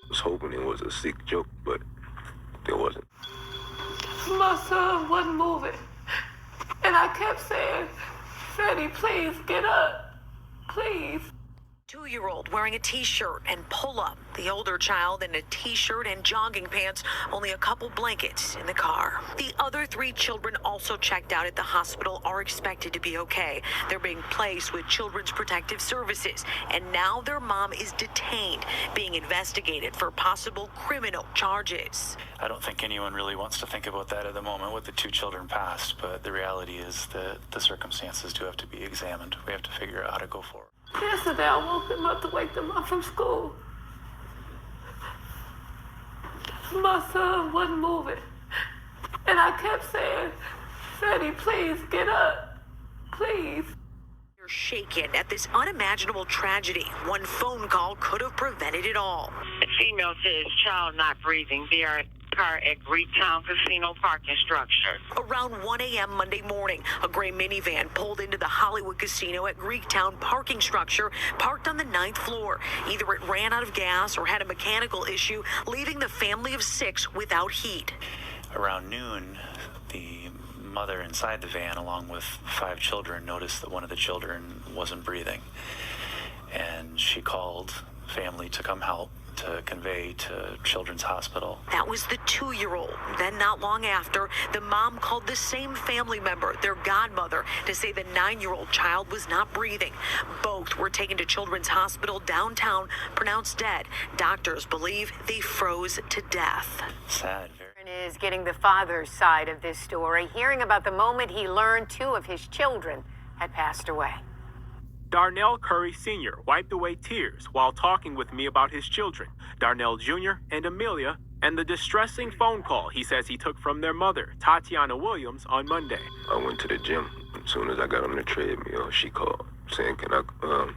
was hoping it was a sick joke, but it wasn't. My son wasn't moving. And I kept saying, Freddie, please get up. Please. 2-year-old wearing a t-shirt and pull-up. The older child in a t-shirt and jogging pants, only a couple blankets in the car. The other 3 children also checked out at the hospital are expected to be okay. They're being placed with Children's Protective Services, and now their mom is detained, being investigated for possible criminal charges. I don't think anyone really wants to think about that at the moment with the 2 children passed, but the reality is that the circumstances do have to be examined. We have to figure out how to go forward. Yesterday, I woke them up to wake them up from school. My son wasn't moving. And I kept saying, Freddie, please get up. Please. You're shaken at this unimaginable tragedy. One phone call could have prevented it all. The female says child not breathing. They are car at Greektown Casino parking structure. Around 1 a.m. Monday morning, a gray minivan pulled into the Hollywood Casino at Greektown parking structure, parked on the 9th floor. Either it ran out of gas or had a mechanical issue, leaving the family of 6 without heat. Around noon, the mother inside the van, along with 5 children, noticed that one of the children wasn't breathing. And she called family to come help, to convey to Children's Hospital. That was the 2-year-old. Then not long after, the mom called the same family member, their godmother, to say the 9-year-old child was not breathing. Both were taken to Children's Hospital downtown, pronounced dead. Doctors believe they froze to death. Sad. Is getting the father's side of this story, hearing about the moment he learned 2 of his children had passed away. Darnell Curry Sr. wiped away tears while talking with me about his children, Darnell Jr. and Amelia, and the distressing phone call he says he took from their mother, Tatiana Williams, on Monday. I went to the gym. As soon as I got on the treadmill, she called saying, can I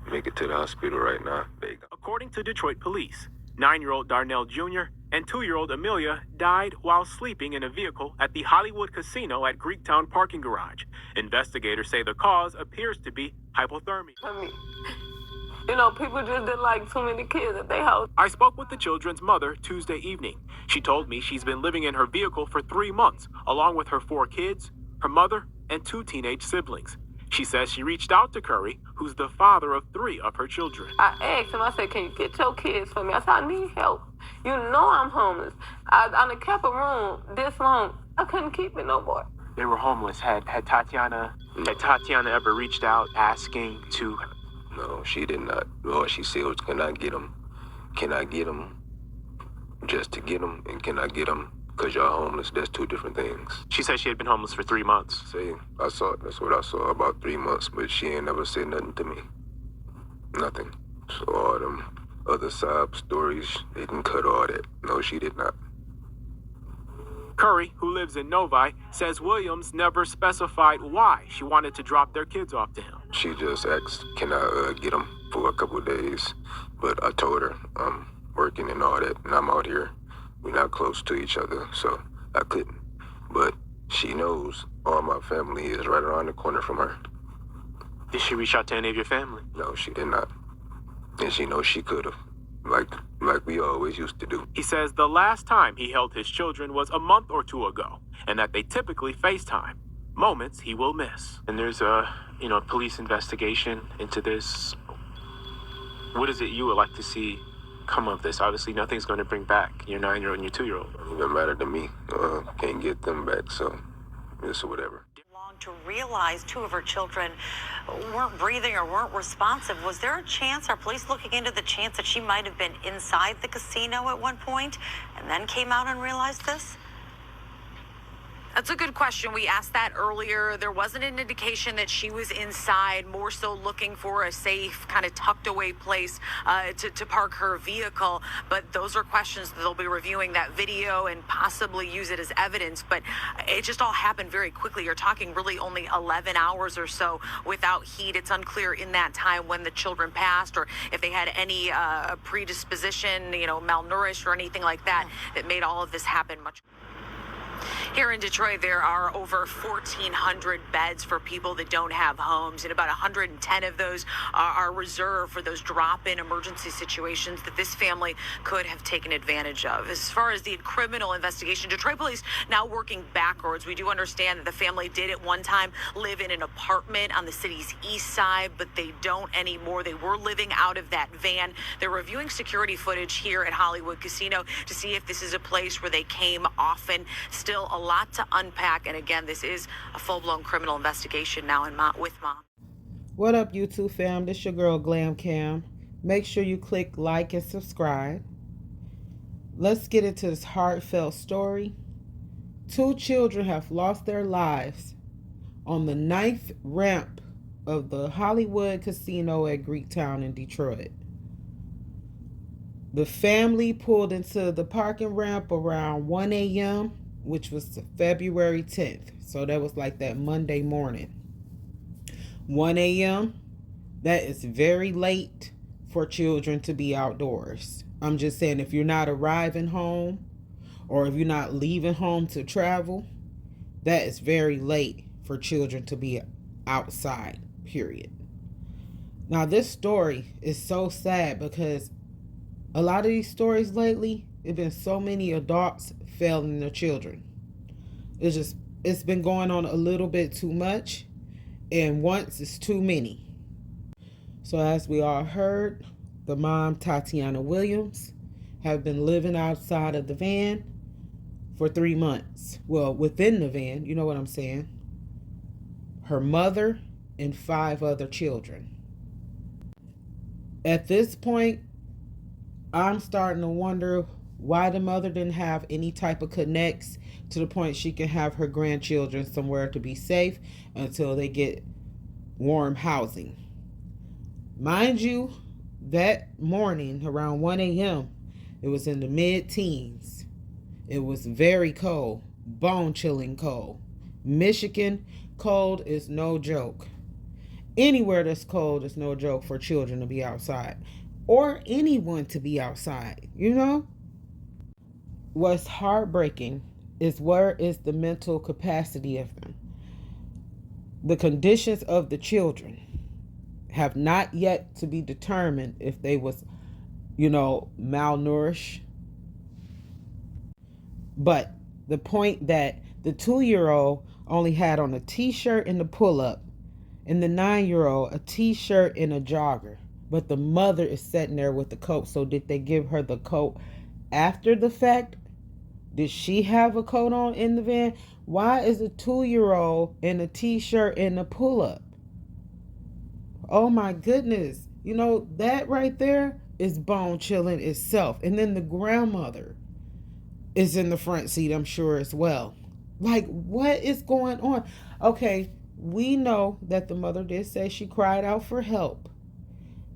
make it to the hospital right now? According to Detroit police, 9-year-old Darnell Jr. and 2-year-old Amelia died while sleeping in a vehicle at the Hollywood Casino at Greektown parking garage. Investigators say the cause appears to be hypothermia. I mean, you know, people just didn't like too many kids at their house. I spoke with the children's mother Tuesday evening. She told me she's been living in her vehicle for 3 months, along with her 4 kids, her mother, and 2 teenage siblings. She says she reached out to Curry, who's the father of 3 of her children. I asked him, I said, can you get your kids for me? I said, I need help. You know I'm homeless. I done kept a room this long. I couldn't keep it no more. They were homeless. Had Tatiana ever reached out asking to... No, she did not. All she said was, can I get them? Can I get them just to get them? And can I get them because y'all homeless? That's 2 different things. She said she had been homeless for 3 months. See, that's what I saw, about 3 months, but she ain't never said nothing to me. Nothing. So all them other sob stories, they can cut all that. No, she did not. Curry, who lives in Novi, says Williams never specified why she wanted to drop their kids off to him. She just asked, can I get them for a couple of days? But I told her I'm working and all that, and I'm out here. We're not close to each other, so I couldn't. But she knows all my family is right around the corner from her. Did she reach out to any of your family? No, she did not. And she knows she could have, like we always used to do. He says the last time he held his children was a month or 2 ago, and that they typically FaceTime, moments he will miss. And there's a, police investigation into this. What is it you would like to see come of this? Obviously, nothing's going to bring back your 9-year-old and your 2-year-old. It doesn't matter to me. Can't get them back, so it's whatever. To realize 2 of her children weren't breathing or weren't responsive. Was there a chance, are police looking into the chance that she might have been inside the casino at one point and then came out and realized this? That's a good question. We asked that earlier. There wasn't an indication that she was inside, more so looking for a safe, kind of tucked away place to park her vehicle. But those are questions that they'll be reviewing that video and possibly use it as evidence. But it just all happened very quickly. You're talking really only 11 hours or so without heat. It's unclear in that time when the children passed or if they had any predisposition, malnourished or anything like that, that made all of this happen much. Here in Detroit, there are over 1,400 beds for people that don't have homes, and about 110 of those are reserved for those drop-in emergency situations that this family could have taken advantage of. As far as the criminal investigation, Detroit police now working backwards. We do understand that the family did at one time live in an apartment on the city's east side, but they don't anymore. They were living out of that van. They're reviewing security footage here at Hollywood Casino to see if this is a place where they came often. Still a lot to unpack. And again, this is a full-blown criminal investigation now with Mom. What up, YouTube fam? This your girl Glam Cam. Make sure you click like and subscribe. Let's get into this heartfelt story. 2 children have lost their lives on the 9th ramp of the Hollywood Casino at Greektown in Detroit. The family pulled into the parking ramp around 1 a.m., which was February 10th. So that was like that Monday morning. 1 a.m., that is very late for children to be outdoors. I'm just saying, if you're not arriving home or if you're not leaving home to travel, that is very late for children to be outside, period. Now, this story is so sad because a lot of these stories lately, there have been so many adults failing their children. It's been going on a little bit too much, and once it's too many. So as we all heard, the mom, Tatiana Williams, have been living outside of the van for 3 months. Well, within the van, you know what I'm saying. Her mother and 5 other children. At this point, I'm starting to wonder why the mother didn't have any type of connects to the point she can have her grandchildren somewhere to be safe until they get warm housing. Mind you, that morning around 1 a.m., it was in the mid-teens. It was very cold, bone-chilling cold. Michigan, cold is no joke. Anywhere that's cold is no joke for children to be outside. Or anyone to be outside, you know? What's heartbreaking is where is the mental capacity of them. The conditions of the children have not yet to be determined if they was, malnourished. But the point that the 2-year-old only had on a t-shirt and a pull-up, and the 9-year-old a t-shirt and a jogger. But the mother is sitting there with the coat. So did they give her the coat after the fact? Did she have a coat on in the van? Why is a 2-year-old in a t-shirt and a pull-up? Oh my goodness. That right there is bone chilling itself. And then the grandmother is in the front seat, I'm sure, as well. Like, what is going on? Okay, we know that the mother did say she cried out for help.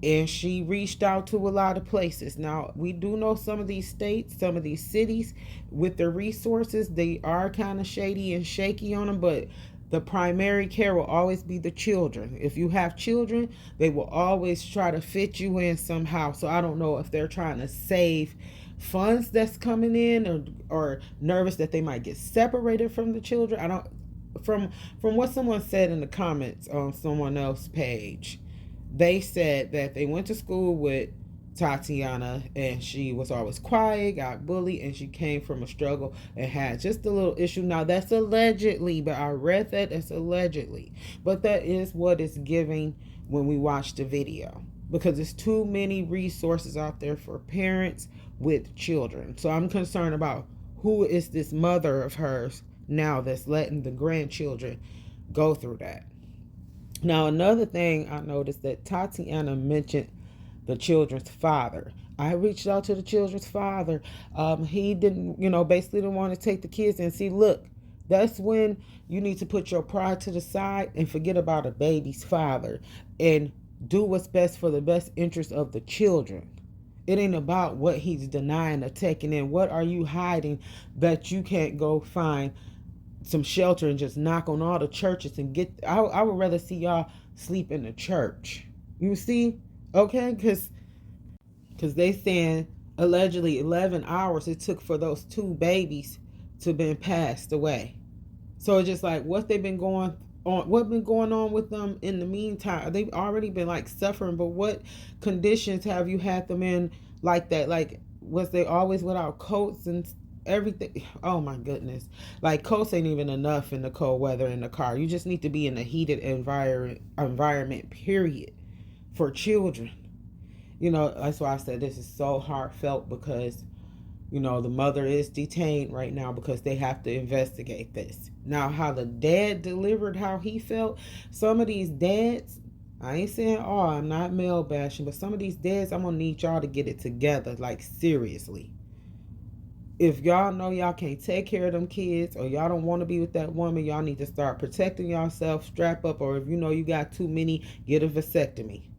And she reached out to a lot of places. Now, we do know some of these states, some of these cities, with their resources, they are kind of shady and shaky on them, but the primary care will always be the children. If you have children, they will always try to fit you in somehow. So I don't know if they're trying to save funds that's coming in or nervous that they might get separated from the children. I don't, from what someone said in the comments on someone else's page, they said that they went to school with Tatiana and she was always quiet, got bullied, and she came from a struggle and had just a little issue. Now, that's allegedly, but I read that it's allegedly. But that is what it's giving when we watch the video, because there's too many resources out there for parents with children. So I'm concerned about who is this mother of hers now that's letting the grandchildren go through that. Now, another thing I noticed that Tatiana mentioned the children's father. I reached out to the children's father. He didn't, basically didn't want to take the kids. And see, look, that's when you need to put your pride to the side and forget about a baby's father and do what's best for the best interest of the children. It ain't about what he's denying or taking in. What are you hiding that you can't go find some shelter and just knock on all the churches and get? I would rather see y'all sleep in the church. You see? Okay? Because they saying allegedly 11 hours it took for those 2 babies to been passed away. So it's just like what they've been going on, what been going on with them in the meantime. They've already been like suffering, but what conditions have you had them in like that? Like, was they always without coats and everything? Oh my goodness. Like coats ain't even enough in the cold weather in the car. You just need to be in a heated environment, period, for children. You know, that's why I said this is so heartfelt, because you know, the mother is detained right now because they have to investigate this. Now, how the dad delivered how he felt, some of these dads, I ain't saying, oh, I'm not male bashing, but some of these dads, I'm going to need y'all to get it together, like seriously. If y'all know y'all can't take care of them kids, or y'all don't want to be with that woman, y'all need to start protecting yourself, strap up, or if you know you got too many, get a vasectomy.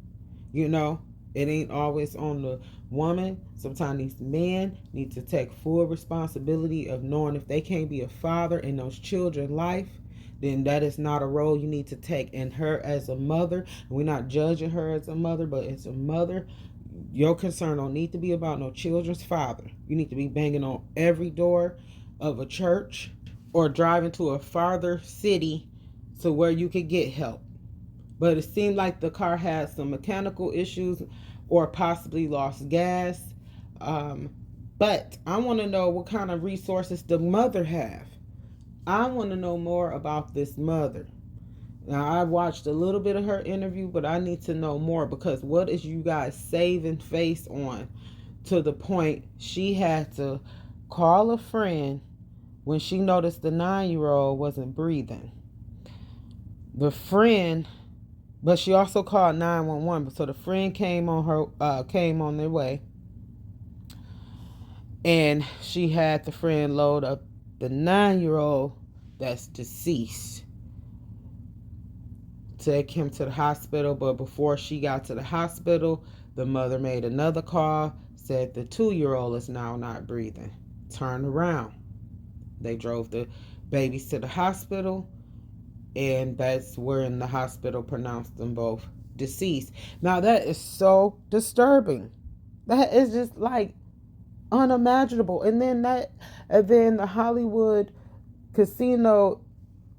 You know, it ain't always on the woman. Sometimes these men need to take full responsibility of knowing if they can't be a father in those children's life, then that is not a role you need to take. And her as a mother, we're not judging her as a mother, but as a mother, your concern don't need to be about no children's father. You need to be banging on every door of a church or driving to a farther city to where you could get help. But it seemed like the car had some mechanical issues or possibly lost gas. But I want to know what kind of resources the mother have. I want to know more about this mother. Now, I watched a little bit of her interview, but I need to know more, because what is you guys saving face on to the point she had to call a friend when she noticed the 9-year-old wasn't breathing. The friend, but she also called 911. So the friend came on their way, and she had the friend load up the 9-year-old that's deceased, take him to the hospital. But before she got to the hospital, the mother made another call, said the 2-year-old is now not breathing. Turned around. They drove the babies to the hospital, and that's where in the hospital pronounced them both deceased. Now that is so disturbing. That is just like unimaginable. And then the Hollywood casino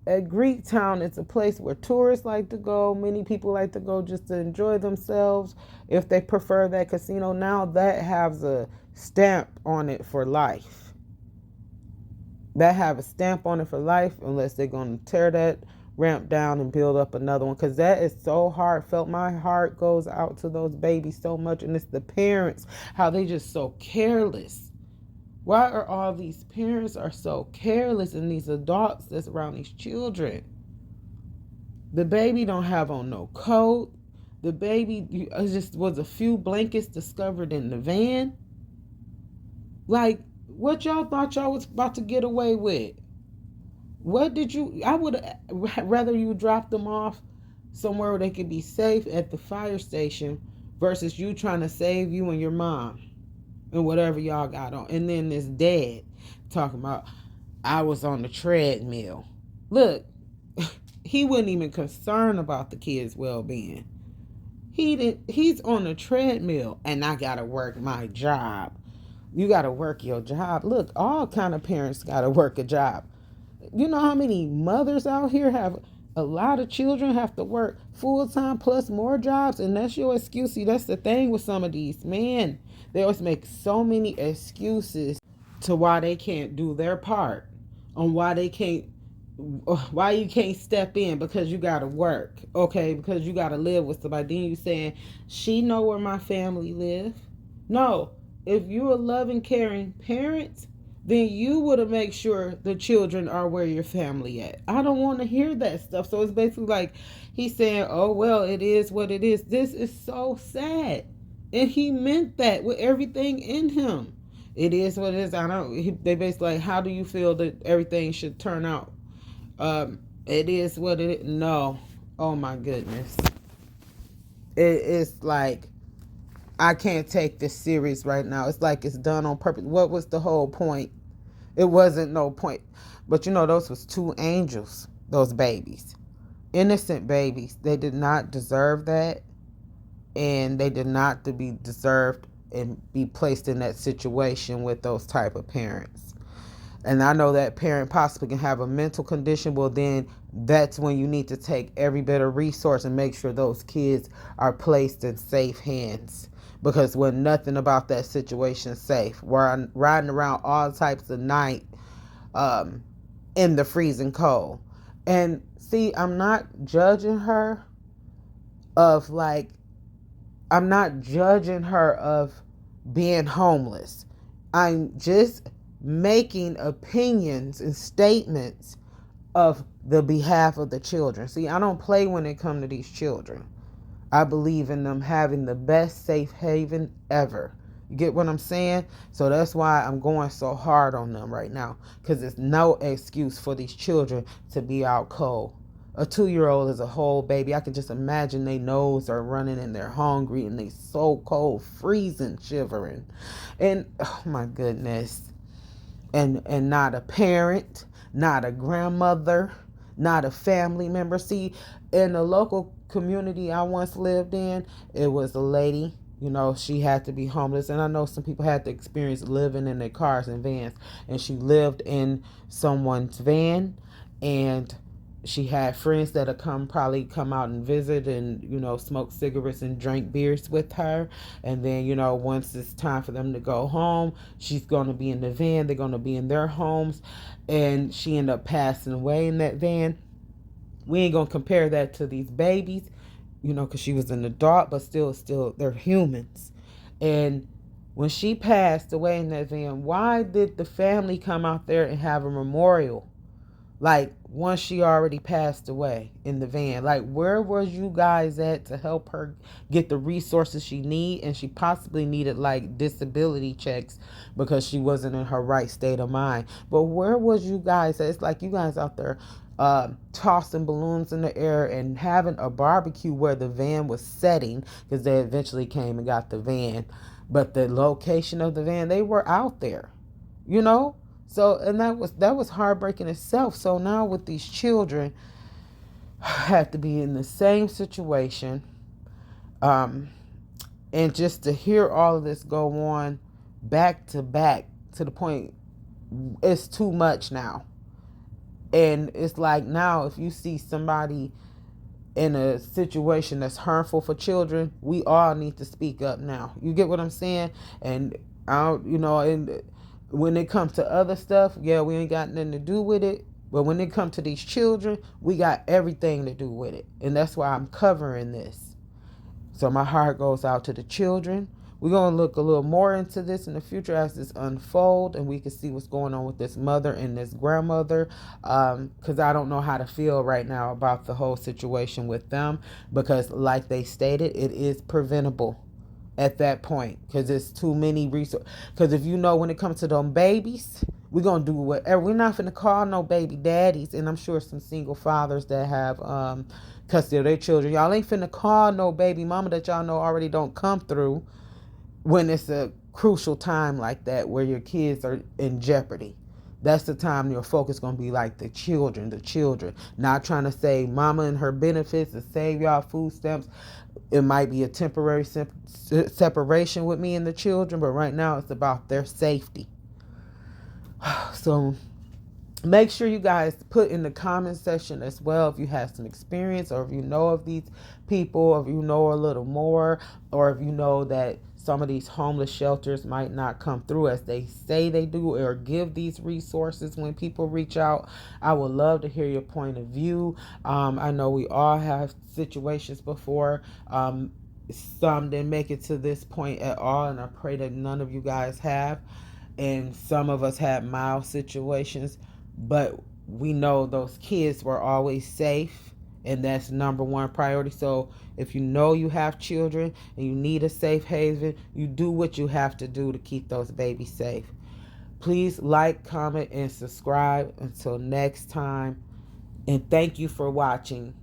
at Greektown, it's a place where tourists like to go. Many people like to go just to enjoy themselves if they prefer that casino. Now that has a stamp on it for life. That have a stamp on it for life, unless they're going to tear that ramp down and build up another one, because that is so heartfelt. My heart goes out to those babies so much, and it's the parents, how they just so careless. Why are all these parents are so careless, and these adults that's around these children? The baby don't have on no coat. The baby just was a few blankets discovered in the van. Like, what y'all thought y'all was about to get away with? What did you, I would rather you drop them off somewhere where they could be safe at the fire station versus you trying to save you and your mom and whatever y'all got on. And then this dad talking about, I was on the treadmill. Look, he wasn't even concerned about the kids' well-being. He's on the treadmill, and I gotta work my job. You gotta work your job. Look, all kind of parents gotta work a job. You know how many mothers out here have a lot of children, have to work full-time plus more jobs, and that's your excuse. See, that's the thing with some of these men. They always make so many excuses to why they can't do their part, on why you can't step in, because you gotta work, okay, because you gotta live with somebody. Then you saying, she know where my family live. No, if you're a loving, caring parent, then you would have made sure the children are where your family at. I don't want to hear that stuff. So it's basically like he's saying, oh, well, it is what it is. This is so sad. And he meant that with everything in him. It is what it is. They basically like, how do you feel that everything should turn out? It is what it is. No. Oh my goodness. It's like, I can't take this serious right now. It's like it's done on purpose. What was the whole point? It wasn't no point. But you know, those was 2 angels, those babies. Innocent babies. They did not deserve that. And they did not to be deserved and be placed in that situation with those type of parents. and I know that parent possibly can have a mental condition, well then that's when you need to take every bit of resource and make sure those kids are placed in safe hands. Because when nothing about that situation is safe, we're riding around all types of night in the freezing cold. And see, I'm not judging her of like, I'm not judging her of being homeless. I'm just making opinions and statements of the behalf of the children. See, I don't play when it comes to these children. I believe in them having the best safe haven ever. You get what I'm saying? So that's why I'm going so hard on them right now, because there's no excuse for these children to be out cold. A 2-year-old is a whole baby. I can just imagine their nose are running and they're hungry and they so cold, freezing, shivering. And oh my goodness. And not a parent, not a grandmother, not a family member. See, in the local community I once lived in, it was a lady, you know, she had to be homeless. And I know some people had to experience living in their cars and vans. And she lived in someone's van, and she had friends that would probably come out and visit and, you know, smoke cigarettes and drink beers with her. And then, you know, once it's time for them to go home, she's going to be in the van. They're going to be in their homes. And she ended up passing away in that van. We ain't going to compare that to these babies, you know, because she was an adult, but still, they're humans. And when she passed away in that van, why did the family come out there and have a memorial? Like, once she already passed away in the van, like, where was you guys at to help her get the resources she need? And she possibly needed like disability checks because she wasn't in her right state of mind. But where was you guys at? It's like you guys out there tossing balloons in the air and having a barbecue where the van was setting, because they eventually came and got the van. But the location of the van, they were out there, you know? So, and that was heartbreaking itself. So now with these children, had to be in the same situation, and just to hear all of this go on back to back, to the point it's too much now. And it's like, now if you see somebody in a situation that's harmful for children, we all need to speak up now. You get what I'm saying? And you know, and when it comes to other stuff, yeah, we ain't got nothing to do with it. But when it comes to these children, we got everything to do with it. And that's why I'm covering this. So my heart goes out to the children. We're going to look a little more into this in the future as this unfolds, and we can see what's going on with this mother and this grandmother, because I don't know how to feel right now about the whole situation with them, because like they stated, it is preventable at that point, because it's too many resources. Because if you know, when it comes to them babies, we're going to do whatever. We're not finna call no baby daddies, and I'm sure some single fathers that have custody of their children, y'all ain't finna call no baby mama that y'all know already don't come through when it's a crucial time like that where your kids are in jeopardy. That's the time your focus going to be like the children. Not trying to say mama and her benefits to save y'all food stamps. It might be a temporary separation with me and the children, but right now it's about their safety. So make sure you guys put in the comment section as well if you have some experience, or if you know of these people, or if you know a little more, or if you know that some of these homeless shelters might not come through as they say they do, or give these resources when people reach out. I would love to hear your point of view. I know we all have situations before. Some didn't make it to this point at all, and I pray that none of you guys have. And some of us had mild situations, but we know those kids were always safe, and that's number one priority. So if you know you have children and you need a safe haven, you do what you have to do to keep those babies safe. Please like, comment, and subscribe. Until next time, and thank you for watching.